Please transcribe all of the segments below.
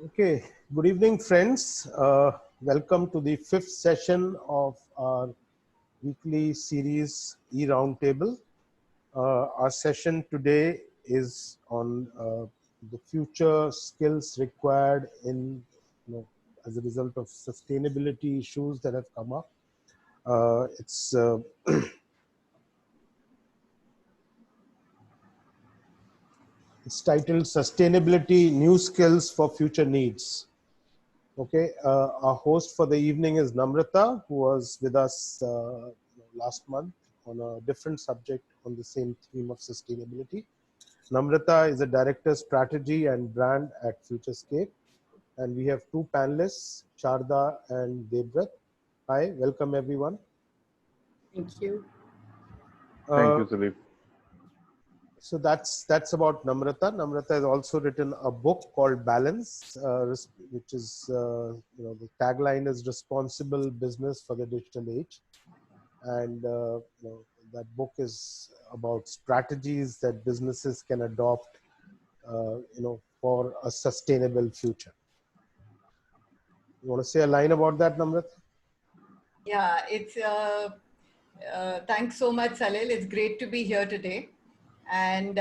Okay, good evening, friends. Welcome to the fifth session of our weekly series E-Roundtable. Our session today is on the future skills required as a result of sustainability issues that have come up. It's it's titled "Sustainability: New Skills for Future Needs." Okay, our host for the evening is Namrata, who was with us last month on a different subject on the same theme of sustainability. Namrata is a director strategy and brand at Futurescape, and we have two panelists, Sharda and Debrat. Hi, welcome everyone. Thank you. Uh, Thank you, Salif. so that's about Namrata. Namrata has also written a book called Balance, which is the tagline is responsible business for the digital age, and that book is about strategies that businesses can adopt, for a sustainable future. You want to say a line about that, Namrata? Yeah, it's thanks so much, Salil. It's great to be here today. And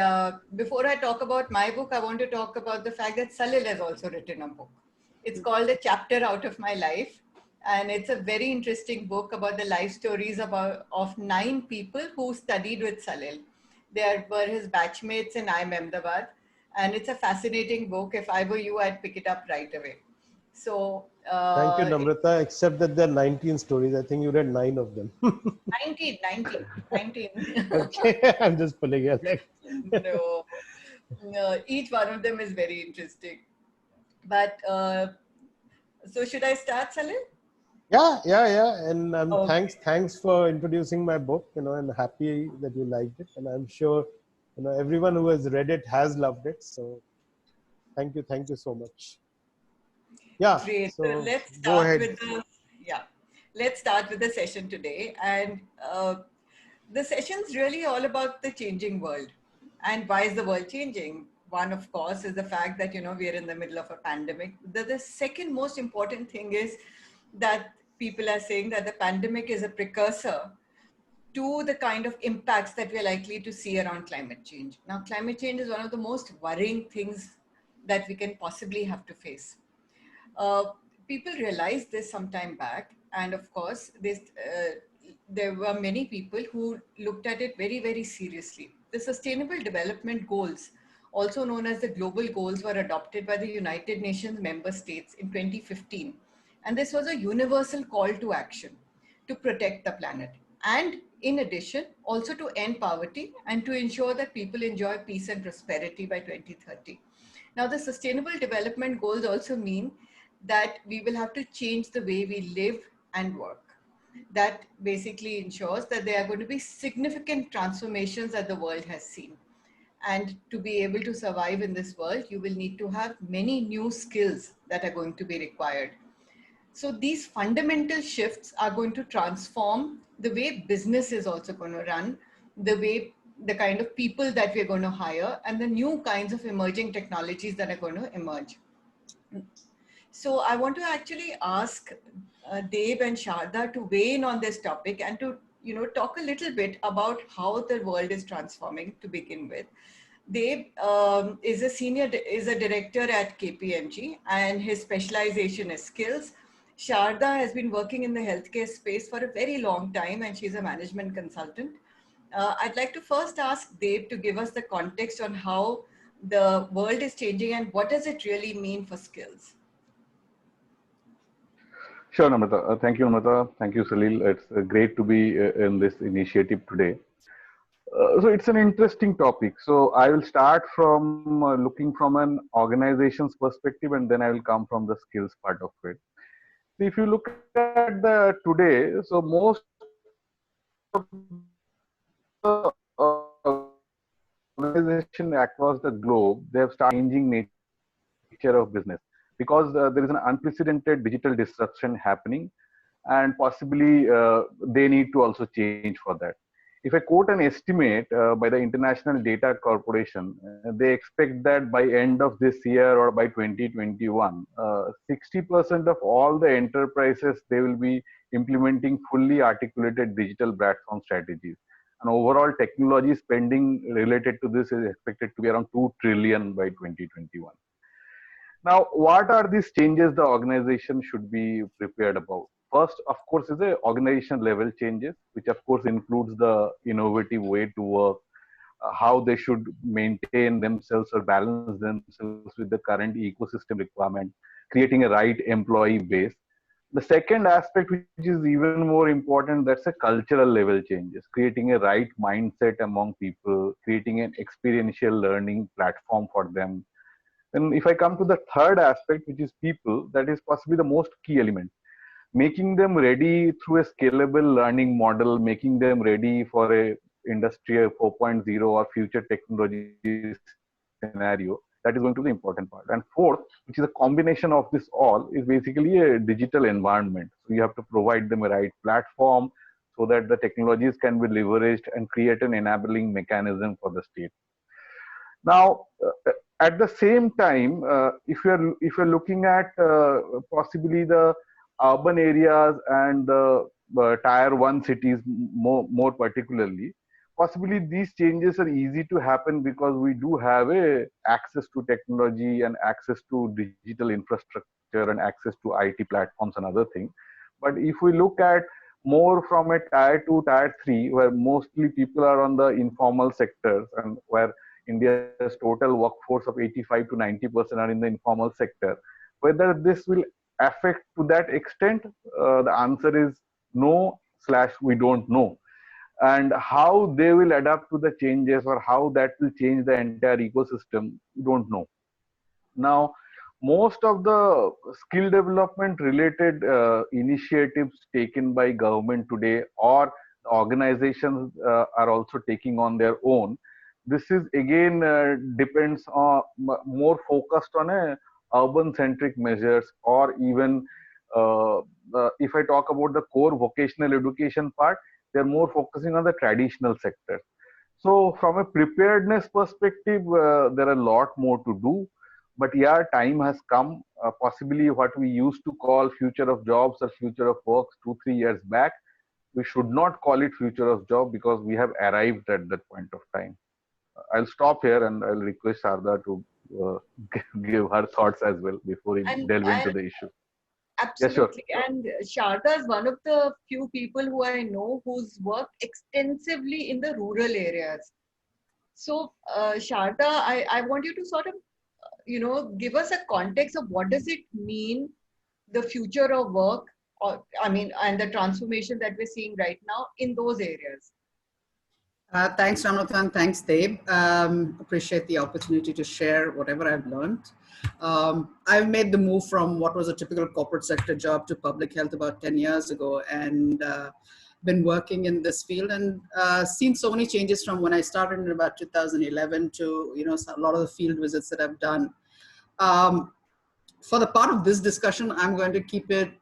before I talk about my book, I want to talk about the fact that Salil has also written a book. It's called A Chapter Out of My Life. And it's a very interesting book about the life stories of 9 people who studied with Salil. They were his batchmates in IIM Ahmedabad. And it's a fascinating book. If I were you, I'd pick it up right away. So Thank you, Namrata. Except that there are 19 stories. I think you read 9 of them. 19. Okay, I'm just pulling your leg. No, no, each one of them is very interesting. But so should I start, Salil? Yeah. And Okay. thanks for introducing my book. And happy that you liked it. And I'm sure, everyone who has read it has loved it. So thank you so much. Yeah. Great. So So let's go start ahead. with yeah, let's start with the session today. And the session's really all about the changing world. And why is the world changing? One, of course, is the fact that, we are in the middle of a pandemic. The second most important thing is that people are saying that the pandemic is a precursor to the kind of impacts that we're likely to see around climate change. Now, climate change is one of the most worrying things that we can possibly have to face. Uh, People realized this some time back, and of course, there were many people who looked at it very, very seriously. The Sustainable Development Goals, also known as the Global Goals, were adopted by the United Nations member states in 2015. And this was a universal call to action to protect the planet. And in addition, also to end poverty and to ensure that people enjoy peace and prosperity by 2030. Now, the Sustainable Development Goals also mean that we will have to change the way we live and work. That basically ensures that there are going to be significant transformations that the world has seen. And to be able to survive in this world, you will need to have many new skills that are going to be required. So these fundamental shifts are going to transform the way business is also going to run, the kind of people that we're going to hire, and the new kinds of emerging technologies that are going to emerge. So I want to actually ask Dave and Sharda to weigh in on this topic and to talk a little bit about how the world is transforming to begin with. Dave is a director at KPMG, and his specialization is skills. Sharda has been working in the healthcare space for a very long time, and she's a management consultant. I'd like to first ask Dave to give us the context on how the world is changing and what does it really mean for skills. Sure, Namrata. Thank you, Namrata. Thank you, Salil. It's great to be in this initiative today. So it's an interesting topic. So I will start from looking from an organization's perspective, and then I will come from the skills part of it. So if you look at the today, so most of the organization across the globe, they have started changing nature of business because there is an unprecedented digital disruption happening, and possibly they need to also change for that. If I quote an estimate by the International Data Corporation, they expect that by end of this year or by 2021, 60% of all the enterprises, they will be implementing fully articulated digital platform strategies. And overall technology spending related to this is expected to be around 2 trillion by 2021. Now, what are these changes the organization should be prepared about? First, of course, is the organization level changes, which of course includes the innovative way to work, how they should maintain themselves or balance themselves with the current ecosystem requirement, creating a right employee base. The second aspect, which is even more important, that's a cultural level changes, creating a right mindset among people, creating an experiential learning platform for them. Then if I come to the third aspect, which is people, that is possibly the most key element, making them ready through a scalable learning model, making them ready for a industry 4.0 or future technology scenario. That is going to be the important part. And fourth, which is a combination of this all, is basically a digital environment. So you have to provide them a right platform so that the technologies can be leveraged and create an enabling mechanism for the state. Now, at the same time, if you're looking at possibly the urban areas and the tier 1 cities more particularly, possibly these changes are easy to happen because we do have a access to technology and access to digital infrastructure and access to IT platforms and other things. But if we look at more from a tier 2, tier 3, where mostly people are on the informal sectors and where India's total workforce of 85 to 90% are in the informal sector, whether this will affect to that extent, the answer is no / we don't know. And how they will adapt to the changes or how that will change the entire ecosystem, we don't know. Now, most of the skill development related initiatives taken by government today or organizations are also taking on their own. This is again depends on more focused on a urban centric measures, or even if I talk about the core vocational education part, they're more focusing on the traditional sector. So from a preparedness perspective, there are a lot more to do. But yeah, time has come. Possibly what we used to call future of jobs or future of work 2-3 years back, we should not call it future of job because we have arrived at that point of time. I'll stop here and I'll request Sharda to give her thoughts as well before we delve into the issue. Absolutely. Yeah, sure. And Sharda is one of the few people who I know who's worked extensively in the rural areas. So, Sharda, I want you to sort of, give us a context of what does it mean, the future of work, and the transformation that we're seeing right now in those areas. Thanks, Ramnathan. Thanks, Deb. Appreciate the opportunity to share whatever I've learned. I've made the move from what was a typical corporate sector job to public health about 10 years ago, and been working in this field and seen so many changes from when I started in about 2011 to a lot of the field visits that I've done. For the part of this discussion, I'm going to keep it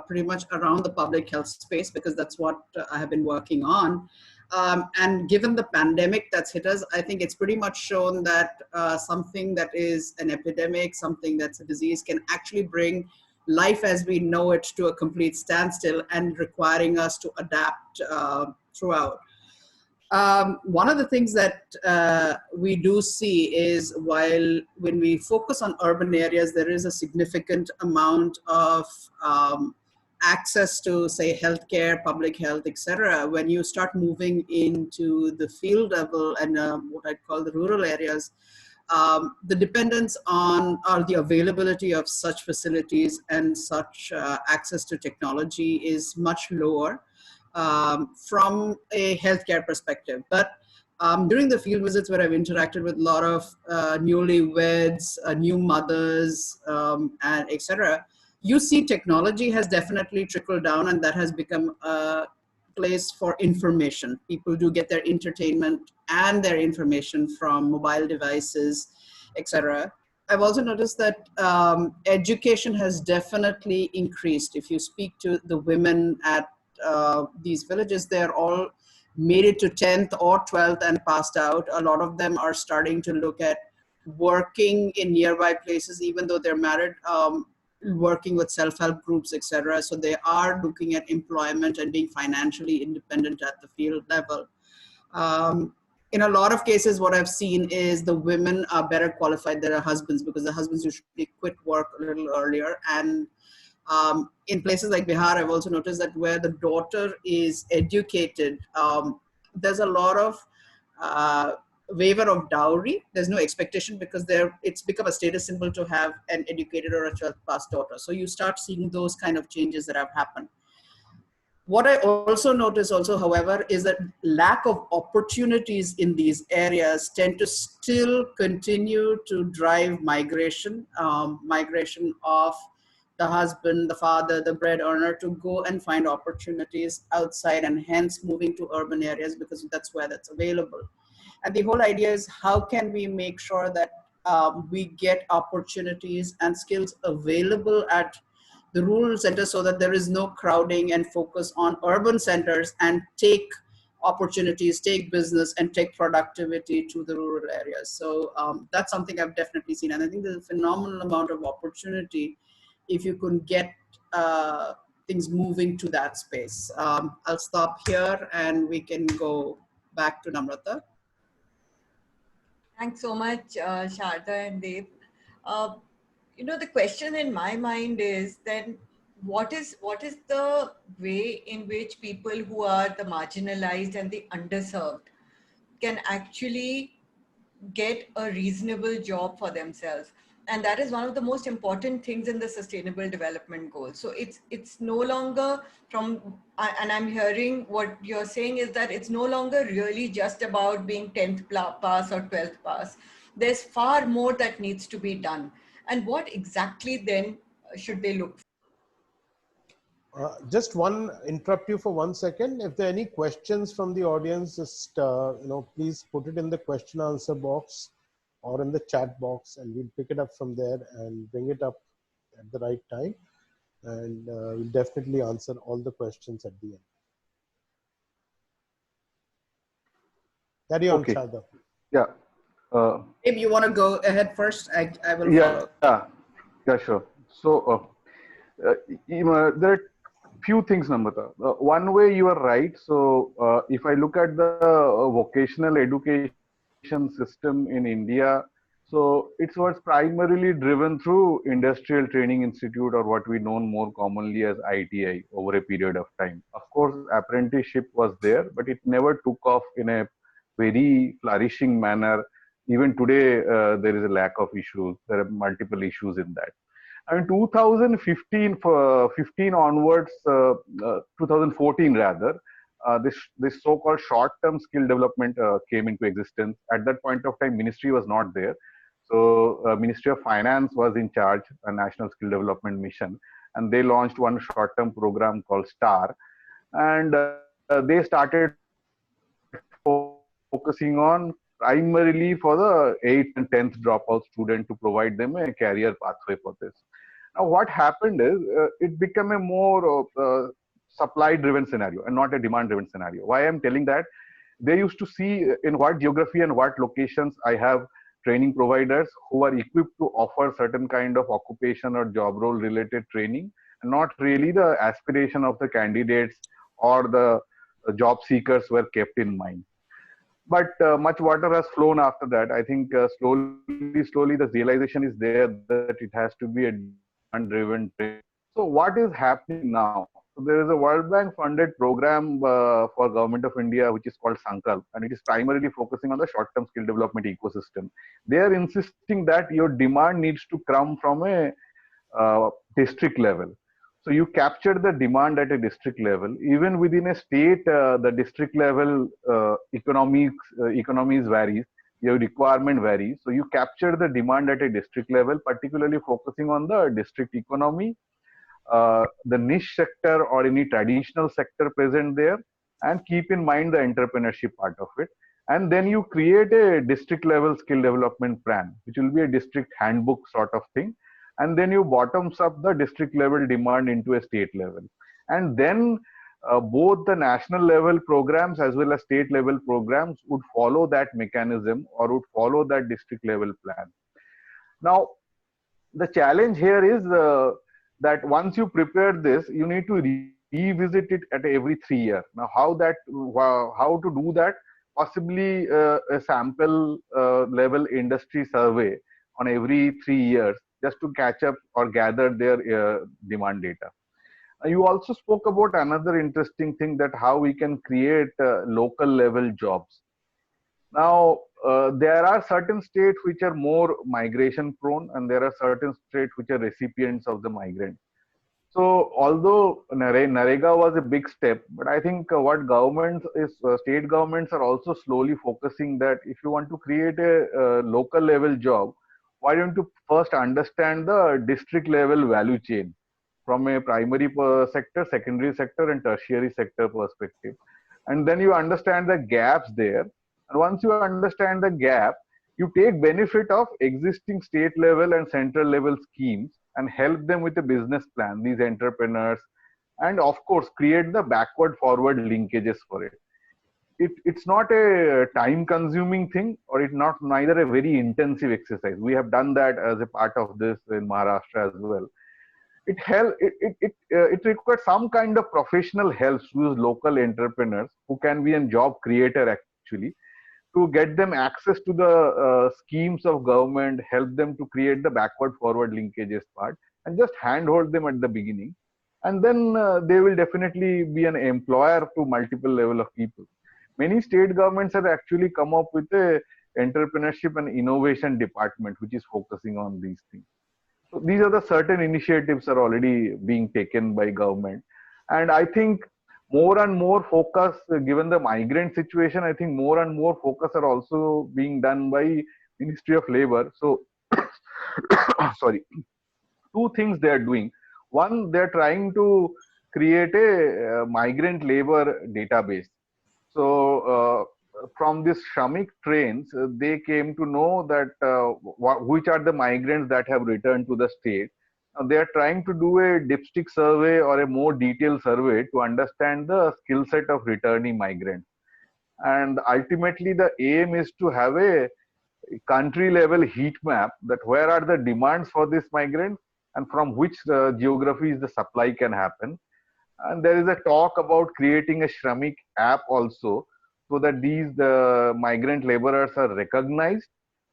pretty much around the public health space because that's what I have been working on. And given the pandemic that's hit us, I think it's pretty much shown that something that is an epidemic, something that's a disease, can actually bring life as we know it to a complete standstill and requiring us to adapt throughout. One of the things that we do see is when we focus on urban areas, there is a significant amount of access to, say, healthcare, public health, etc. When you start moving into the field level and what I'd call the rural areas, the dependence on or the availability of such facilities and such access to technology is much lower from a healthcare perspective. But during the field visits where I've interacted with a lot of newlyweds, new mothers, and etc., you see technology has definitely trickled down, and that has become a place for information. People do get their entertainment and their information from mobile devices, etc. I've also noticed that education has definitely increased. If you speak to the women at these villages, they're all made it to 10th or 12th and passed out. A lot of them are starting to look at working in nearby places, even though they're married, working with self-help groups, etc. So they are looking at employment and being financially independent at the field level. In a lot of cases, what I've seen is the women are better qualified than their husbands, because the husbands usually quit work a little earlier. And in places like Bihar, I've also noticed that where the daughter is educated, there's a lot of waiver of dowry. There's no expectation, because it's become a status symbol to have an educated or a 12th class daughter. So you start seeing those kind of changes that have happened. What I also notice however, is that lack of opportunities in these areas tend to still continue to drive migration, migration of the husband, the father, the bread earner, to go and find opportunities outside, and hence moving to urban areas, because that's where that's available. And the whole idea is, how can we make sure that we get opportunities and skills available at the rural centers, so that there is no crowding, and focus on urban centers and take opportunities, take business, and take productivity to the rural areas. So that's something I've definitely seen. And I think there's a phenomenal amount of opportunity if you can get things moving to that space. I'll stop here and we can go back to Namrata. Thanks so much, Sharda and Dev. The question in my mind is then, what is the way in which people who are the marginalized and the underserved can actually get a reasonable job for themselves? And that is one of the most important things in the Sustainable Development Goals. So it's no longer and I'm hearing what you're saying is that it's no longer really just about being 10th pass or 12th pass. There's far more that needs to be done. And what exactly then should they look for? Just interrupt you for 1 second. If there are any questions from the audience, just please put it in the question answer box or in the chat box, and we'll pick it up from there and bring it up at the right time. And we'll definitely answer all the questions at the end. Carry on, Okay. Sharda. Yeah. If you want to go ahead first, I will follow. Yeah, sure. So there are few things, Namrata. One way you are right. So if I look at the vocational education system in India, so it was primarily driven through Industrial Training Institute, or what we know more commonly as ITI, over a period of time. Of course, apprenticeship was there, but it never took off in a very flourishing manner. Even today, there is a lack of issues. There are multiple issues in that. And 2015 onwards, 2014 rather, this so-called short-term skill development came into existence. At that point of time, ministry was not there. So Ministry of Finance was in charge, a National Skill Development Mission, and they launched one short-term program called STAR. And they started focusing on primarily for the 8th and 10th dropout student, to provide them a career pathway for this. Now, what happened is it became a more supply-driven scenario and not a demand-driven scenario. Why I'm telling that? They used to see in what geography and what locations I have training providers who are equipped to offer certain kind of occupation or job role related training, and not really the aspiration of the candidates or the job seekers were kept in mind. But much water has flown after that. I think slowly the realization is there that it has to be a demand-driven trade. So what is happening now? So there is a World Bank funded program for Government of India, which is called Sankalp, and it is primarily focusing on the short-term skill development ecosystem. They are insisting that your demand needs to come from a district level. So you capture the demand at a district level. Even within a state, the district level economies varies. Your requirement varies. So you capture the demand at a district level, particularly focusing on the district economy, the niche sector or any traditional sector present there, and keep in mind the entrepreneurship part of it. And then you create a district level skill development plan, which will be a district handbook sort of thing. And then you bottoms up the district level demand into a state level. And then both the national level programs as well as state level programs would follow that mechanism or would follow that district level plan. Now, the challenge here is that once you prepare this, you need to revisit it at every 3 years. Now, how to do that? Possibly a sample level industry survey on every 3 years just to catch up or gather their demand data. You also spoke about another interesting thing, that how we can create local level jobs. Now, there are certain states which are more migration prone, and there are certain states which are recipients of the migrants. So, although Narega was a big step, but I think what governments is state governments are also slowly focusing that if you want to create a local level job, why don't you first understand the district level value chain from a primary sector, secondary sector, and tertiary sector perspective, and then you understand the gaps there. And once you understand the gap, you take benefit of existing state level and central level schemes and help them with a business plan, these entrepreneurs, and of course create the backward forward linkages for it. It's not a time consuming thing, or it's not neither a very intensive exercise. We have done that as a part of this in Maharashtra as well. It requires some kind of professional help with local entrepreneurs who can be a job creator actually, to get them access to the schemes of government, help them to create the backward forward linkages part, and just handhold them at the beginning. And then they will definitely be an employer to multiple level of people. Many state governments have actually come up with a entrepreneurship and innovation department, which is focusing on these things. So these are the certain initiatives are already being taken by government. And I think more and more focus, given the migrant situation, I think more and more focus are also being done by Ministry of Labor. So, sorry, two things they are doing. One, they are trying to create a migrant labor database. So, from this Shramik trains, they came to know that which are the migrants that have returned to the state. They are trying to do a dipstick survey or a more detailed survey to understand the skill set of returning migrants. And ultimately, the aim is to have a country level heat map, that where are the demands for this migrant and from which geographies the supply can happen. And there is a talk about creating a Shramik app also, so that these migrant laborers are recognized.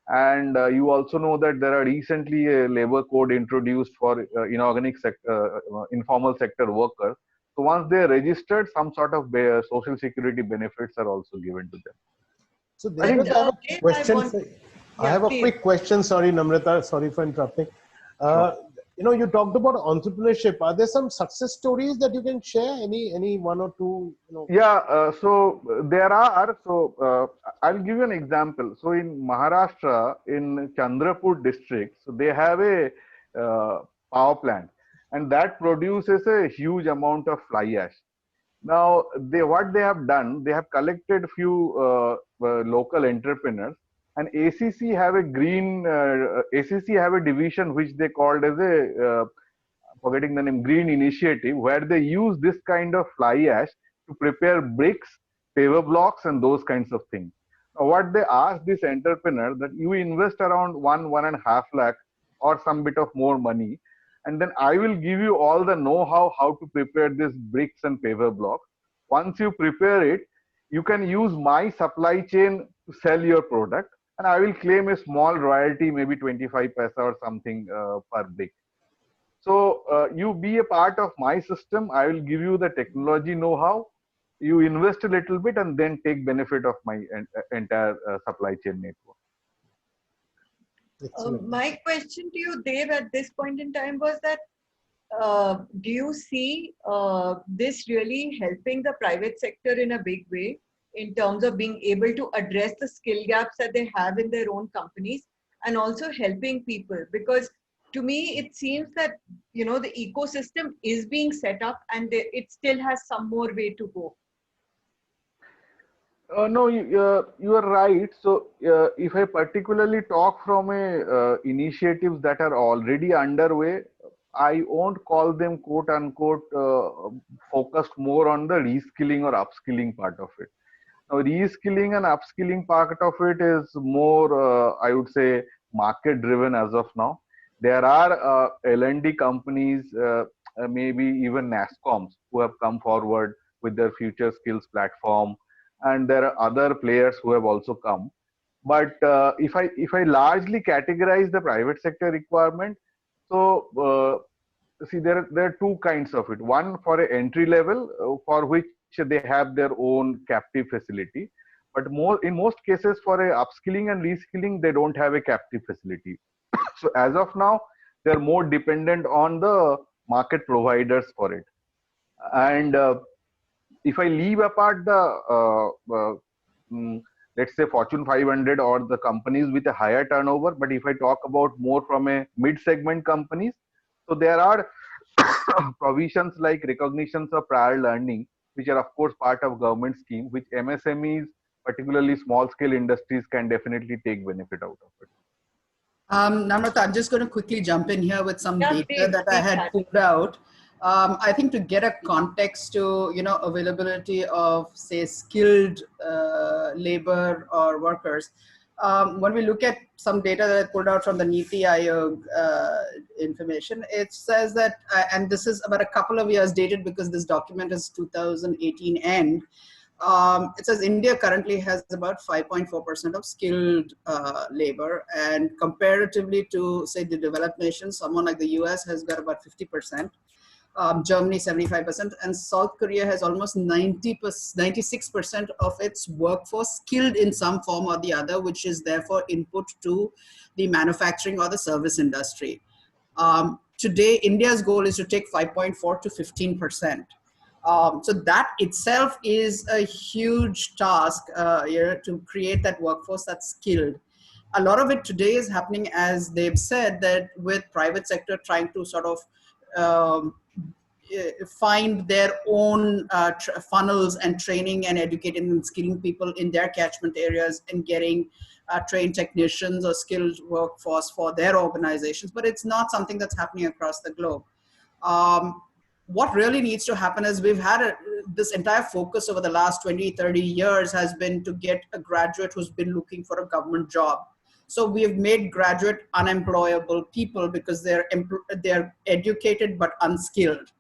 And you also know that there are recently a labor code introduced for inorganic sector, informal sector workers. So once they are registered, some sort of social security benefits are also given to them. So there I have a question. I have a quick question. Sorry, Namrata. Sorry for interrupting. Sure. You talked about entrepreneurship. Are there some success stories that you can share? Any one or two? Yeah. So there are. So I'll give you an example. So in Maharashtra, in Chandrapur district, so they have a power plant, and that produces a huge amount of fly ash. Now, what they have done, they have collected few local entrepreneurs, and ACC have a ACC have a division which they called as a forgetting the name, Green Initiative, where they use this kind of fly ash to prepare bricks, paver blocks, and those kinds of things. Now, what they ask this entrepreneur that you invest around 1.5 lakh or some bit of more money, and then I will give you all the know-how how to prepare these bricks and paver blocks. Once you prepare it, you can use my supply chain to sell your product, and I will claim a small royalty, maybe 25 paisa or something per brick. So you be a part of my system. I will give you the technology know-how. You invest a little bit and then take benefit of my entire supply chain network. My question to you, Dev, at this point in time was that do you see this really helping the private sector in a big way in terms of being able to address the skill gaps that they have in their own companies, and also helping people? Because to me, it seems that, the ecosystem is being set up and it still has some more way to go. No, you are right. So if I particularly talk from initiatives that are already underway, I won't call them quote unquote focused more on the reskilling or upskilling part of it. Now, reskilling and upskilling part of it is more, I would say, market driven as of now. There are L&D companies, maybe even NASSCOMs, who have come forward with their future skills platform, and there are other players who have also come. But if I largely categorize the private sector requirement, so see, there are two kinds of it. One for an entry level, for which they have their own captive facility, but in most cases for a upskilling and reskilling, they don't have a captive facility. So as of now, they're more dependent on the market providers for it. And if I leave apart the let's say Fortune 500 or the companies with a higher turnover, but if I talk about more from a mid-segment companies, so there are provisions like recognitions of prior learning, which are of course part of government scheme, which MSMEs, particularly small scale industries, can definitely take benefit out of it. Namrata, I'm just going to quickly jump in here with some Yeah, data that I had pulled out. I think to get a context to, availability of, say, skilled labor or workers, when we look at some data that I pulled out from the NITI Aayog information, it says that, and this is about a couple of years dated because this document is 2018 end. It says India currently has about 5.4% of skilled labor, and comparatively to, say, the developed nations, someone like the US has got about 50%, Germany 75%, and South Korea has almost 96% of its workforce skilled in some form or the other, which is therefore input to the manufacturing or the service industry. Today, India's goal is to take 5.4 to 15%. So that itself is a huge task to create that workforce that's skilled. A lot of it today is happening, as they've said, that with private sector trying to sort of find their own funnels and training and educating and skilling people in their catchment areas and getting trained technicians or skilled workforce for their organizations. But it's not something that's happening across the globe. What really needs to happen is we've had this entire focus over the last 20, 30 years has been to get a graduate who's been looking for a government job. So we've made graduate unemployable people because they're educated but unskilled.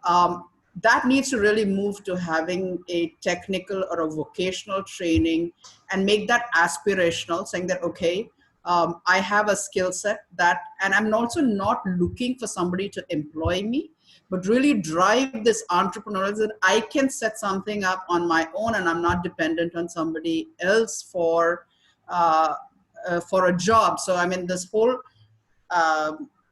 That needs to really move to having a technical or a vocational training and make that aspirational, saying that, okay, I have a skill set that, and I'm also not looking for somebody to employ me, but really drive this entrepreneurial that I can set something up on my own and I'm not dependent on somebody else for a job. So, I mean, this whole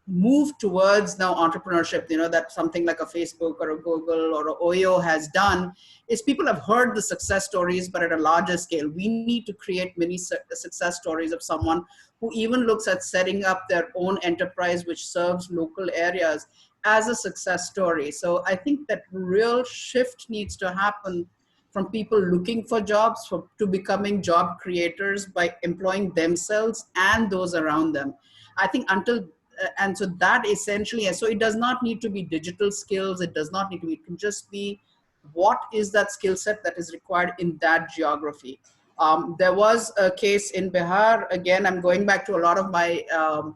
move towards now entrepreneurship, that something like a Facebook or a Google or a OYO has done, is people have heard the success stories, but at a larger scale. We need to create many success stories of someone who even looks at setting up their own enterprise, which serves local areas, as a success story. So I think that real shift needs to happen from people looking for jobs to becoming job creators by employing themselves and those around them. I think and so that essentially, so it does not need to be digital skills. It does not need to be, it can just be what is that skill set that is required in that geography. There was a case in Bihar, again, I'm going back to a lot of my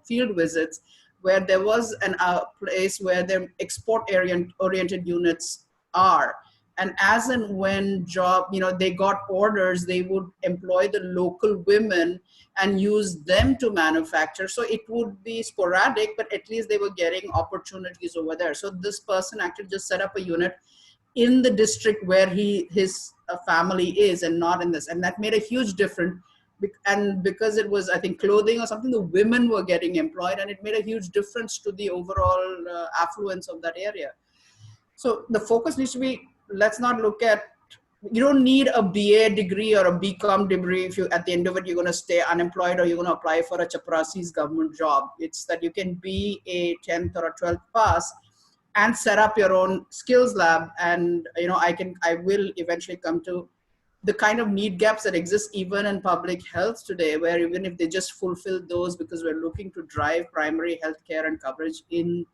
field visits, where there was a place where their export-oriented units are. And as and when they got orders, they would employ the local women and use them to manufacture. So it would be sporadic, but at least they were getting opportunities over there. So this person actually just set up a unit in the district where his family is, and not in this. And that made a huge difference. And because it was, I think, clothing or something, the women were getting employed, and it made a huge difference to the overall affluence of that area. So the focus needs to be, let's not look at, you don't need a BA degree or a BCom degree if you, at the end of it, you're going to stay unemployed or you're going to apply for a chaprasi's government job. It's that you can be a 10th or a 12th pass and set up your own skills lab. And, I will eventually come to the kind of need gaps that exist even in public health today, where even if they just fulfill those, because we're looking to drive primary health care and coverage in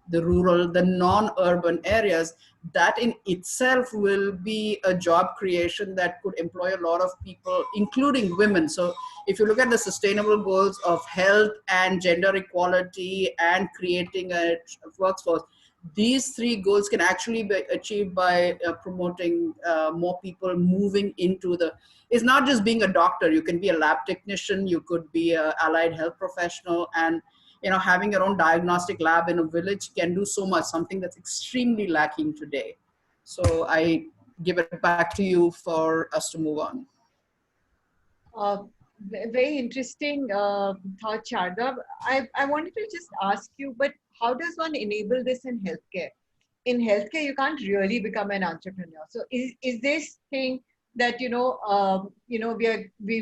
the rural, the non-urban areas, that in itself will be a job creation that could employ a lot of people, including women. So if you look at the sustainable goals of health and gender equality and creating a workforce, these three goals can actually be achieved by promoting more people moving into the, it's not just being a doctor. You can be a lab technician, you could be a allied health professional, and having your own diagnostic lab in a village can do so much, something that's extremely lacking today. So I give it back to you for us to move on. Very interesting thought, Sharda. I wanted to just ask you, but how does one enable this in healthcare? In healthcare, you can't really become an entrepreneur. So is this thing that, we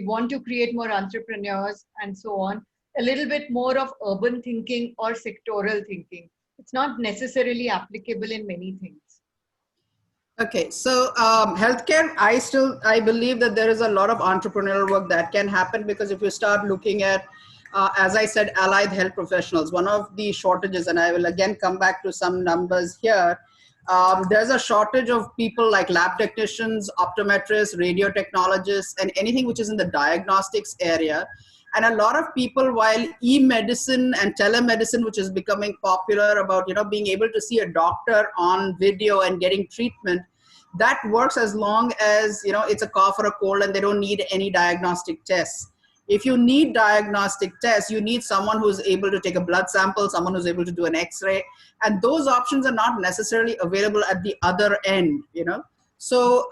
want to create more entrepreneurs and so on, a little bit more of urban thinking or sectoral thinking? It's not necessarily applicable in many things. Okay, so healthcare, I believe that there is a lot of entrepreneurial work that can happen, because if you start looking at, as I said, allied health professionals, one of the shortages, and I will again come back to some numbers here, there's a shortage of people like lab technicians, optometrists, radio technologists, and anything which is in the diagnostics area. And a lot of people, while e-medicine and telemedicine, which is becoming popular about, being able to see a doctor on video and getting treatment, that works as long as, it's a cough or a cold and they don't need any diagnostic tests. If you need diagnostic tests, you need someone who's able to take a blood sample, someone who's able to do an X-ray, and those options are not necessarily available at the other end, So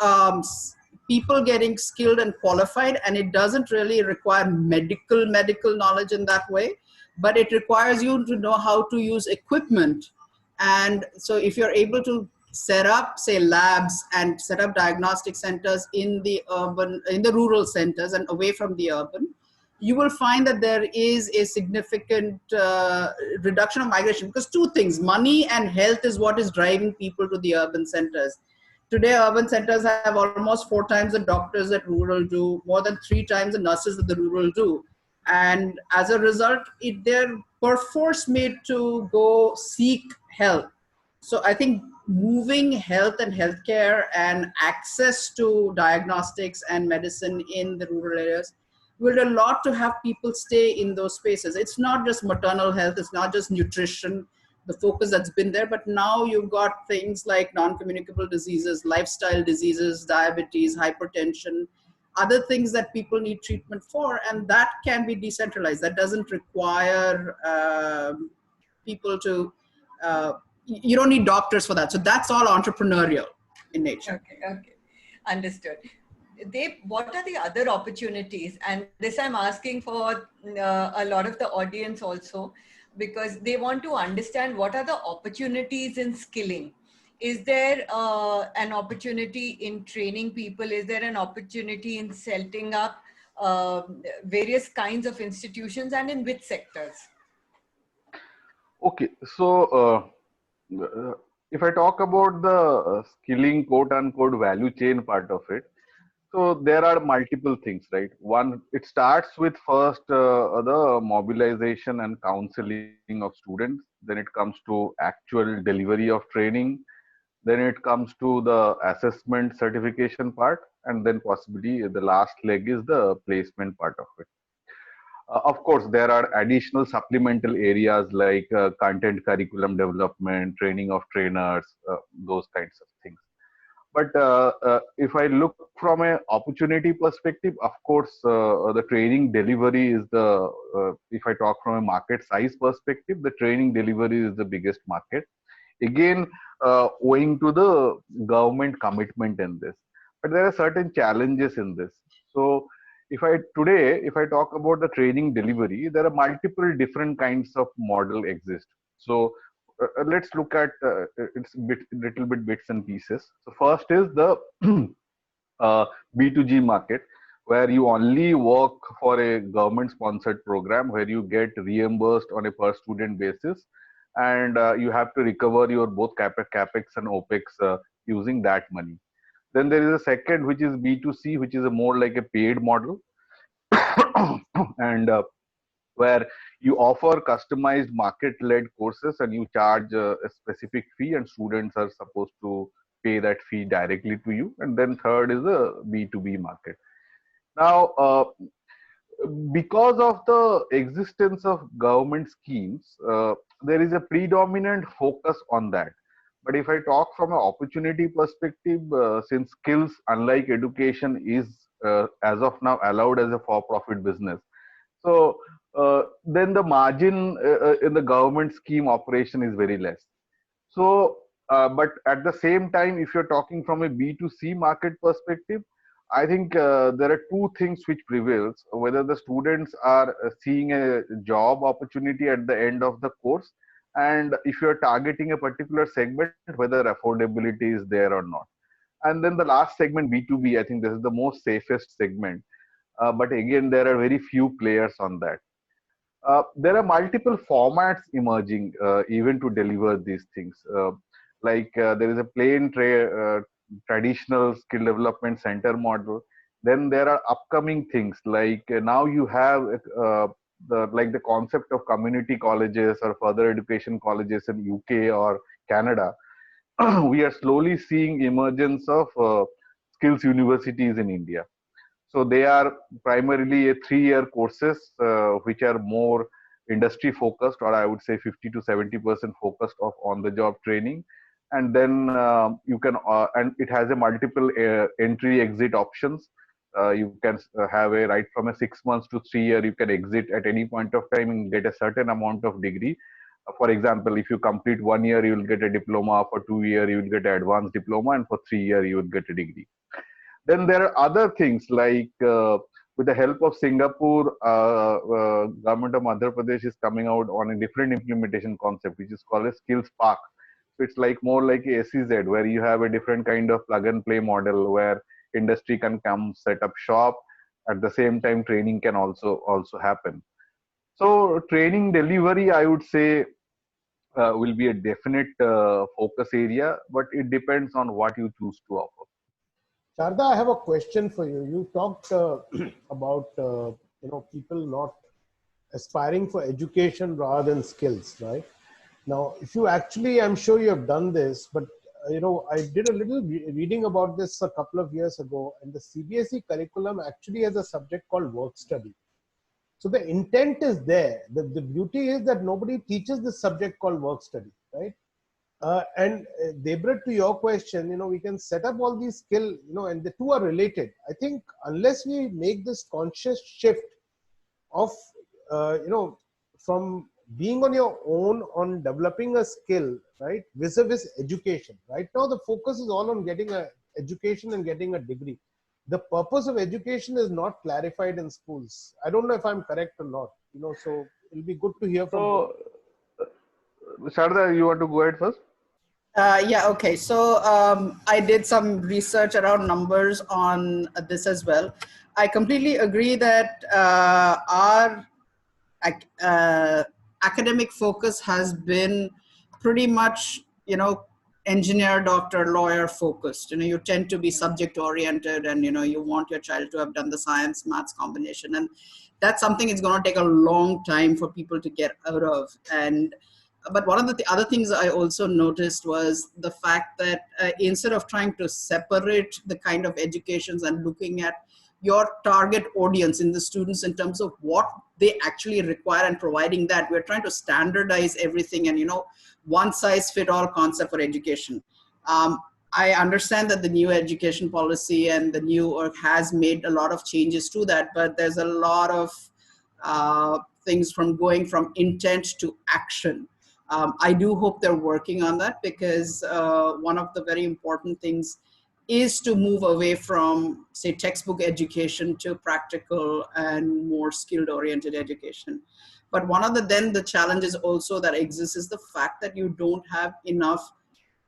people getting skilled and qualified, and it doesn't really require medical knowledge in that way, but it requires you to know how to use equipment. And so if you're able to set up, say, labs and set up diagnostic centers in the rural centers and away from the urban, you will find that there is a significant reduction of migration, because two things, money and health, is what is driving people to the urban centers. Today, urban centers have almost 4 times the doctors that rural do, more than 3 times the nurses that the rural do. And as a result, they're perforce made to go seek help. So I think moving health and healthcare and access to diagnostics and medicine in the rural areas will do a lot to have people stay in those spaces. It's not just maternal health, it's not just nutrition, the focus that's been there, but now you've got things like non-communicable diseases, lifestyle diseases, diabetes, hypertension, other things that people need treatment for, and that can be decentralized. That doesn't require people to, you don't need doctors for that. So that's all entrepreneurial in nature. Okay, understood. Dave, what are the other opportunities? And this I'm asking for a lot of the audience also, because they want to understand what are the opportunities in skilling. Is there an opportunity in training people? Is there an opportunity in setting up various kinds of institutions, and in which sectors? Okay, so if I talk about the skilling, quote unquote, value chain part of it, so there are multiple things, right? One, it starts with first the mobilization and counseling of students. Then it comes to actual delivery of training. Then it comes to the assessment certification part. And then possibly the last leg is the placement part of it. Of course, there are additional supplemental areas like content curriculum development, training of trainers, those kinds of things. But if I look from an opportunity perspective, of course, the training delivery is the, if I talk from a market size perspective, the training delivery is the biggest market. Again, owing to the government commitment in this. But there are certain challenges in this. So if I talk about the training delivery, there are multiple different kinds of model exist. So let's look at little bit bits and pieces. So first is the B2G market, where you only work for a government sponsored program where you get reimbursed on a per student basis, and you have to recover your both capex and opex using that money. Then there is a second, which is B2C, which is a more like a paid model. And where you offer customized market-led courses and you charge a specific fee, and students are supposed to pay that fee directly to you. And then third is the B2B market. Now, because of the existence of government schemes, there is a predominant focus on that. But if I talk from an opportunity perspective, since skills, unlike education, is as of now allowed as a for-profit business, so then the margin in the government scheme operation is very less. So, but at the same time, if you're talking from a B2C market perspective, I think there are two things which prevails: whether the students are seeing a job opportunity at the end of the course, and if you're targeting a particular segment, whether affordability is there or not. And then the last segment, B2B, I think this is the most safest segment. But again, there are very few players on that. There are multiple formats emerging even to deliver these things. There is a traditional skill development center model. Then there are upcoming things like now you have the concept of community colleges or further education colleges in UK or Canada. We are slowly seeing emergence of skills universities in India. So they are primarily a 3-year courses which are more industry focused, or I would say 50 to 70% focused of on the job training. And then you can, and it has a multiple entry exit options. You can have a right from a 6 months to 3 year, you can exit at any point of time and get a certain amount of degree. For example, if you complete 1 year, you will get a diploma. For 2 year, you will get an advanced diploma, and for 3 year, you will get a degree. Then there are other things like with the help of Singapore, government of Madhya Pradesh is coming out on a different implementation concept, which is called a Skills Park. So it's like more like a SEZ, where you have a different kind of plug and play model where industry can come set up shop. At the same time, training can also happen. So training delivery, I would say, will be a definite focus area, but it depends on what you choose to offer. Sharda, I have a question for you. You talked about people not aspiring for education rather than skills, right? Now, if you actually, I'm sure you have done this, but I did a little reading about this a couple of years ago, and the CBSE curriculum actually has a subject called work study. So the intent is there. The beauty is that nobody teaches this subject called work study, right? And Debrat, to your question, we can set up all these skills, and the two are related. I think unless we make this conscious shift of, from being on your own on developing a skill, right, vis-a-vis education. Right now, the focus is all on getting an education and getting a degree. The purpose of education is not clarified in schools. I don't know if I'm correct or not, so it'll be good to hear from you. Sharda, you want to go ahead first? Yeah, okay. So I did some research around numbers on this as well. I completely agree that our academic focus has been pretty much, engineer, doctor, lawyer focused. You tend to be subject oriented, and you want your child to have done the science maths combination, and that's something it's going to take a long time for people to get out of. But one of the other things I also noticed was the fact that instead of trying to separate the kind of educations and looking at your target audience in the students in terms of what they actually require and providing that, we're trying to standardize everything and, one size fit all concept for education. I understand that the new education policy and the new has made a lot of changes to that, but there's a lot of things from going from intent to action. I do hope they're working on that, because one of the very important things is to move away from, say, textbook education to practical and more skilled oriented education. But one of the challenges also that exists is the fact that you don't have enough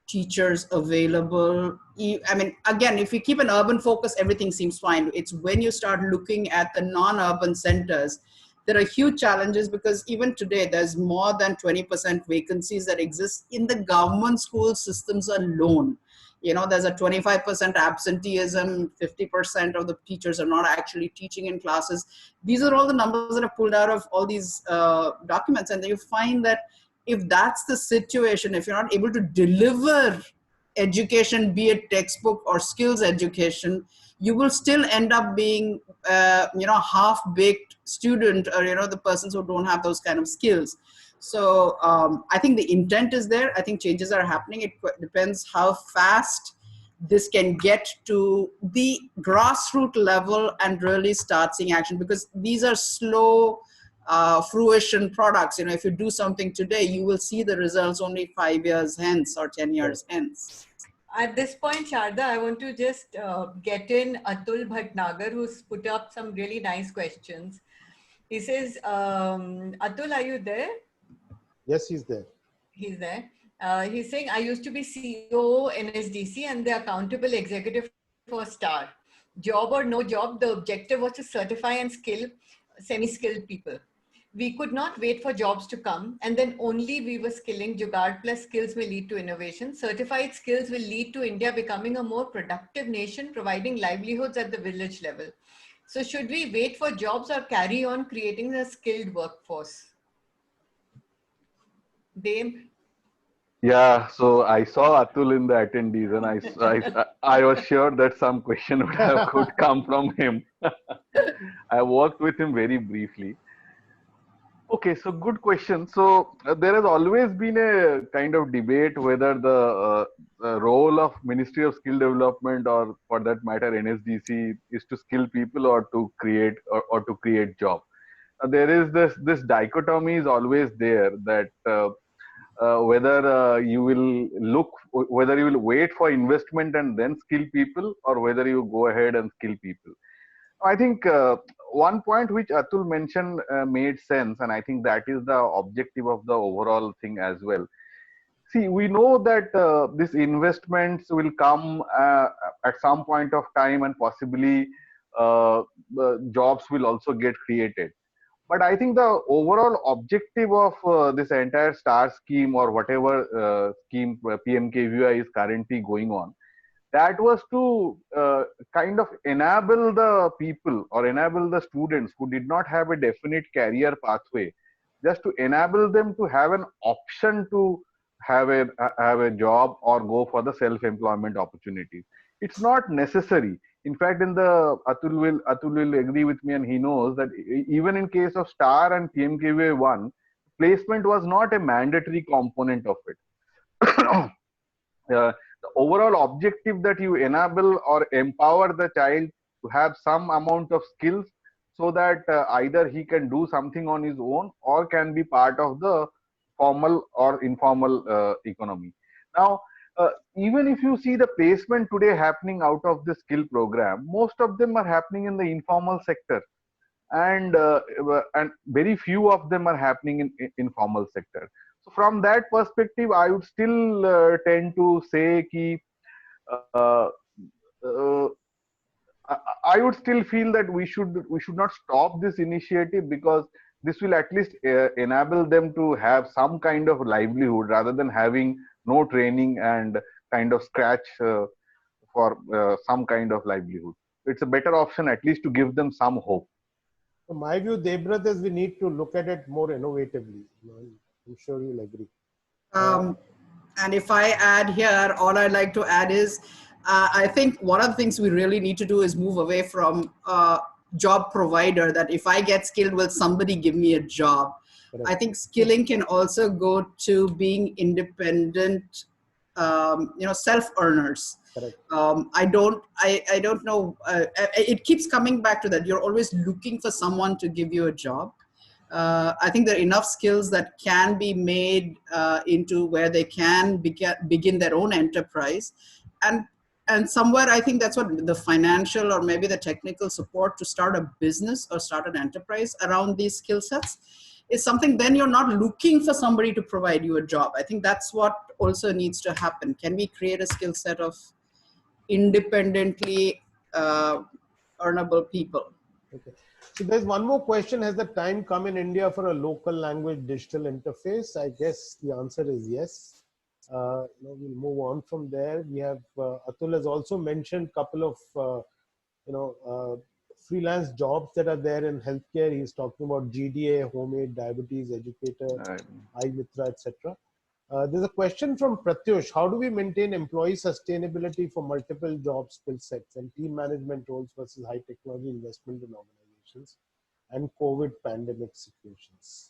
teachers available. I mean, again, if you keep an urban focus, everything seems fine. It's when you start looking at the non-urban centers there are huge challenges because even today there's more than 20% vacancies that exist in the government school systems alone. You know, there's a 25% absenteeism, 50% of the teachers are not actually teaching in classes. These are all the numbers that are pulled out of all these documents. And you find that if that's the situation, if you're not able to deliver education, be it textbook or skills education, you will still end up being, half-baked student, or, the persons who don't have those kind of skills. So I think the intent is there. I think changes are happening. It depends how fast this can get to the grassroots level and really start seeing action, because these are slow fruition products. If you do something today, you will see the results only 5 years hence or 10 years hence. At this point, Sharda, I want to just get in Atul Bhatnagar, who's put up some really nice questions. He says, Atul, are you there? Yes, he's there. He's there. He's saying, I used to be CEO NSDC and the accountable executive for STAR. Job or no job, the objective was to certify and skill semi-skilled people. We could not wait for jobs to come, and then only we were skilling. Jugaad plus skills will lead to innovation. Certified skills will lead to India becoming a more productive nation, providing livelihoods at the village level. So should we wait for jobs or carry on creating a skilled workforce? Dame? Yeah, so I saw Atul in the attendees, and I was sure that some question could come from him. I worked with him very briefly. Okay, so good question. So there has always been a kind of debate whether the role of Ministry of Skill Development, or for that matter NSDC, is to skill people or to create to create jobs. There is this dichotomy is always there, that whether you will wait for investment and then skill people, or whether you go ahead and skill people. I think one point which Atul mentioned made sense, and I think that is the objective of the overall thing as well. See, we know that these investments will come at some point of time, and possibly jobs will also get created. But I think the overall objective of this entire STAR scheme, or whatever scheme PMKVY is currently going on, that was to kind of enable the people, or enable the students who did not have a definite career pathway, just to enable them to have an option to have a job or go for the self-employment opportunities. It's not necessary. In fact, Atul will agree with me, and he knows that even in case of STAR and PMKVY 1, placement was not a mandatory component of it. The overall objective that you enable or empower the child to have some amount of skills, so that either he can do something on his own or can be part of the formal or informal economy. Now, even if you see the placement today happening out of the skill program, most of them are happening in the informal sector, and very few of them are happening in informal sector. So from that perspective, I would still tend to say I would still feel that we should not stop this initiative, because this will at least enable them to have some kind of livelihood, rather than having no training and kind of scratch for some kind of livelihood. It's a better option, at least to give them some hope. In my view, Debrat, is we need to look at it more innovatively. I'm sure you'll agree. And if I add here, all I'd like to add is, I think one of the things we really need to do is move away from job provider, that if I get skilled, will somebody give me a job? Correct. I think skilling can also go to being independent, self-earners. I don't know. It keeps coming back to that. You're always looking for someone to give you a job. I think there are enough skills that can be made into where they can begin their own enterprise. And somewhere, I think that's what the financial or maybe the technical support to start a business or start an enterprise around these skill sets is something. Then you're not looking for somebody to provide you a job. I think that's what also needs to happen. Can we create a skill set of independently earnable people? Okay. So there's one more question. Has the time come in India for a local language digital interface? I guess the answer is yes. We'll move on from there. We have, Atul has also mentioned a couple of, freelance jobs that are there in healthcare. He's talking about GDA, home aid, diabetes educator, iMitra, etc. There's a question from Pratyush. How do we maintain employee sustainability for multiple job skill sets and team management roles versus high technology investment in organizations and COVID pandemic situations?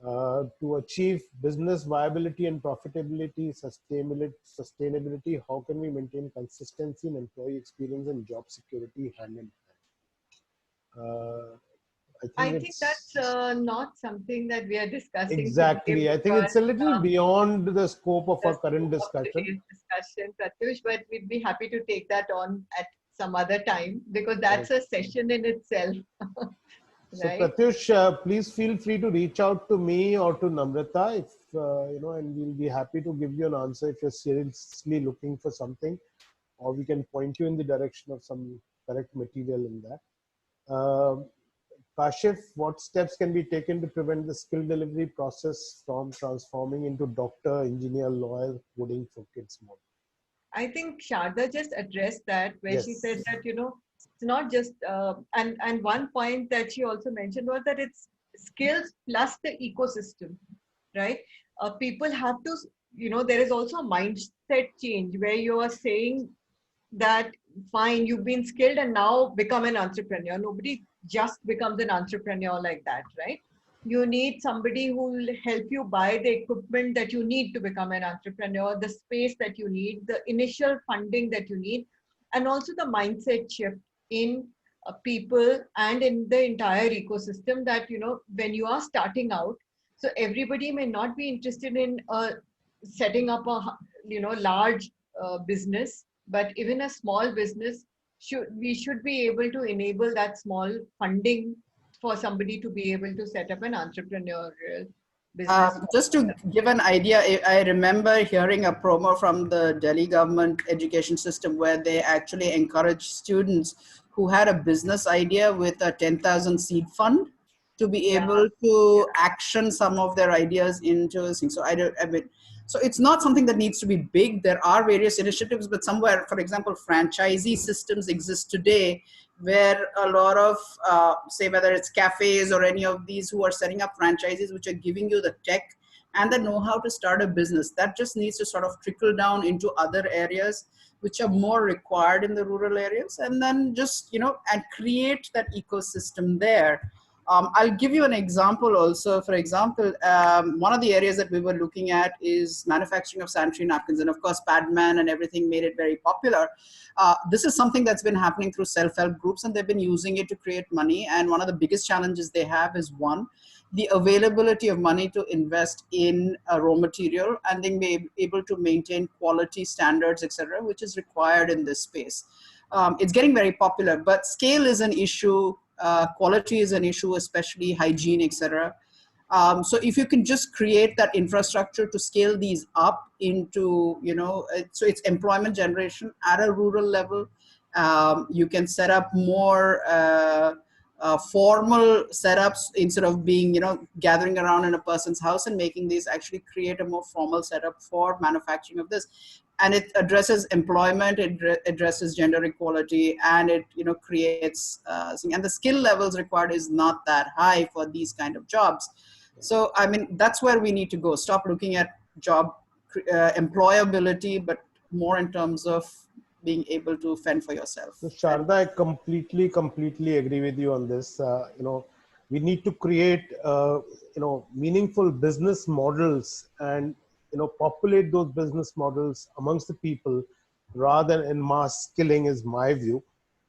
To achieve business viability and profitability, sustainability, how can we maintain consistency in employee experience and job security hand in hand? I think that's not something that we are discussing exactly. today. I think it's a little beyond the scope of our current discussion, Pratyush, but we'd be happy to take that on at some other time because that's a session in itself. So Pratyush, please feel free to reach out to me or to Namrata if and we'll be happy to give you an answer if you're seriously looking for something, or we can point you in the direction of some correct material in that. Kashif, what steps can be taken to prevent the skill delivery process from transforming into doctor, engineer, lawyer, coding for kids mode? I think Sharda just addressed that where she said that, it's not just, and one point that she also mentioned was that it's skills plus the ecosystem, right? People have to, there is also a mindset change where you are saying that, fine, you've been skilled and now become an entrepreneur. Nobody just becomes an entrepreneur like that, right? You need somebody who will help you buy the equipment that you need to become an entrepreneur, the space that you need, the initial funding that you need, and also the mindset shift in people and in the entire ecosystem that, when you are starting out, so everybody may not be interested in setting up a, large business, but even a small business, we should be able to enable that small funding for somebody to be able to set up an entrepreneurial business. Just to give an idea, I remember hearing a promo from the Delhi government education system where they actually encourage students who had a business idea with a 10,000 seed fund to be able to action some of their ideas into a thing. So so it's not something that needs to be big. There are various initiatives, but somewhere, for example, franchisee systems exist today where a lot of, say, whether it's cafes or any of these who are setting up franchises, which are giving you the tech and the know-how to start a business. That just needs to sort of trickle down into other areas which are more required in the rural areas, and then just, and create that ecosystem there. I'll give you an example also. For example, one of the areas that we were looking at is manufacturing of sanitary napkins. And of course, Padman and everything made it very popular. This is something that's been happening through self-help groups, and they've been using it to create money. And one of the biggest challenges they have is, one, the availability of money to invest in raw material and then be able to maintain quality standards, etc., which is required in this space. It's getting very popular, but scale is an issue. Quality is an issue, especially hygiene, etc. So if you can just create that infrastructure to scale these up into, so it's employment generation at a rural level. You can set up more formal setups instead of being, gathering around in a person's house, and making these actually create a more formal setup for manufacturing of this. And it addresses employment, it addresses gender equality, and it creates and the skill levels required is not that high for these kind of jobs. So I mean, that's where we need to go. Stop looking at job employability, but more in terms of being able to fend for yourself. So Sharda, I completely agree with you on this. We need to create meaningful business models and populate those business models amongst the people rather than in mass skilling is my view.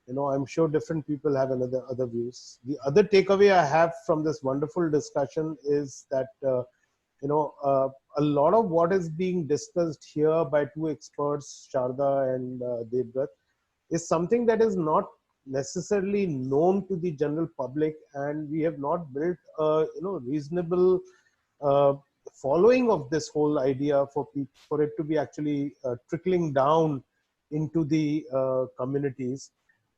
I'm sure different people have other views. The other takeaway I have from this wonderful discussion is that, a lot of what is being discussed here by two experts, Sharda and Devdutt, is something that is not necessarily known to the general public, and we have not built a reasonable following of this whole idea for it to be actually trickling down into the communities.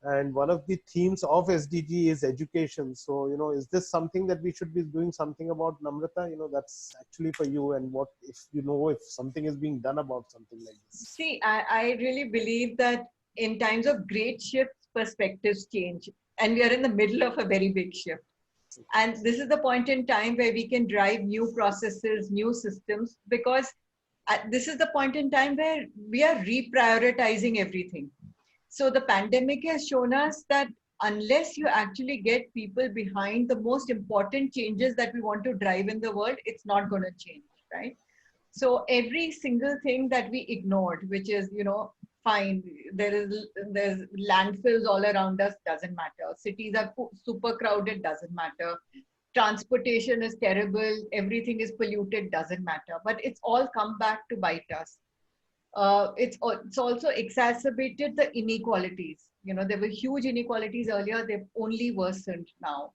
And one of the themes of SDG is education. So, is this something that we should be doing something about, Namrata? That's actually for you. And what if if something is being done about something like this? See, I really believe that in times of great shifts, perspectives change. And we are in the middle of a very big shift. And this is the point in time where we can drive new processes, new systems, because this is the point in time where we are reprioritizing everything. So the pandemic has shown us that unless you actually get people behind the most important changes that we want to drive in the world, it's not going to change, right? So every single thing that we ignored, which is, fine, there's landfills all around us, doesn't matter. Cities are super crowded, doesn't matter. Transportation is terrible, everything is polluted, doesn't matter. But it's all come back to bite us. It's also exacerbated the inequalities. There were huge inequalities earlier, they've only worsened now.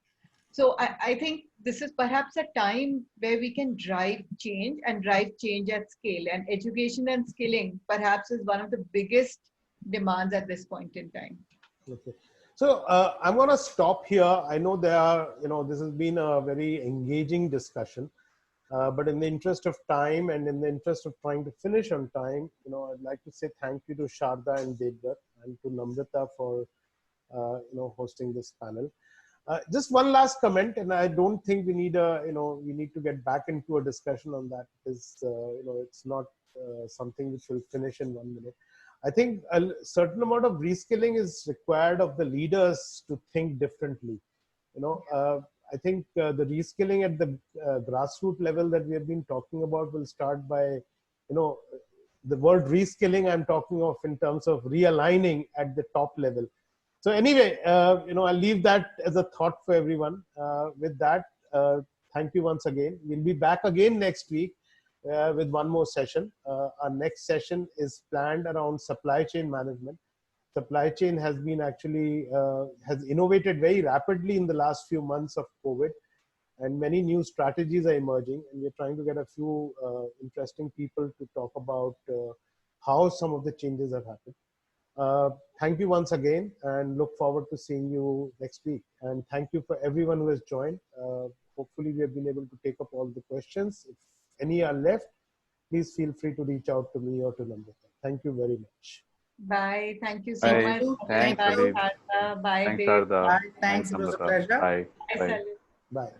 So I think this is perhaps a time where we can drive change at scale. And education and skilling perhaps is one of the biggest demands at this point in time. Okay. So I'm going to stop here. I know this has been a very engaging discussion. But in the interest of time and in the interest of trying to finish on time, I'd like to say thank you to Sharda and Devdutt and to Namrata for, hosting this panel. Just one last comment, and I don't think we need we need to get back into a discussion on that because, it's not something which will finish in 1 minute. I think a certain amount of reskilling is required of the leaders to think differently. I think the reskilling at the grassroots level that we have been talking about will start by, the word reskilling I'm talking of in terms of realigning at the top level. So anyway, I'll leave that as a thought for everyone. With that, thank you once again. We'll be back again next week with one more session. Our next session is planned around supply chain management. Supply chain has been actually, has innovated very rapidly in the last few months of COVID, and many new strategies are emerging. And we're trying to get a few interesting people to talk about how some of the changes have happened. Thank you once again and look forward to seeing you next week. And thank you for everyone who has joined. Hopefully we have been able to take up all the questions. If any are left, please feel free to reach out to me or to Namrata. Thank you very much. Bye. Thank you so Bye. much. Thanks, Bye, Pradeep. Sharda. Bye, Thanks, Dev. Sharda. Bye. Thanks. It was a Namrata. pleasure. Bye. Bye, Bye. Salil. Bye.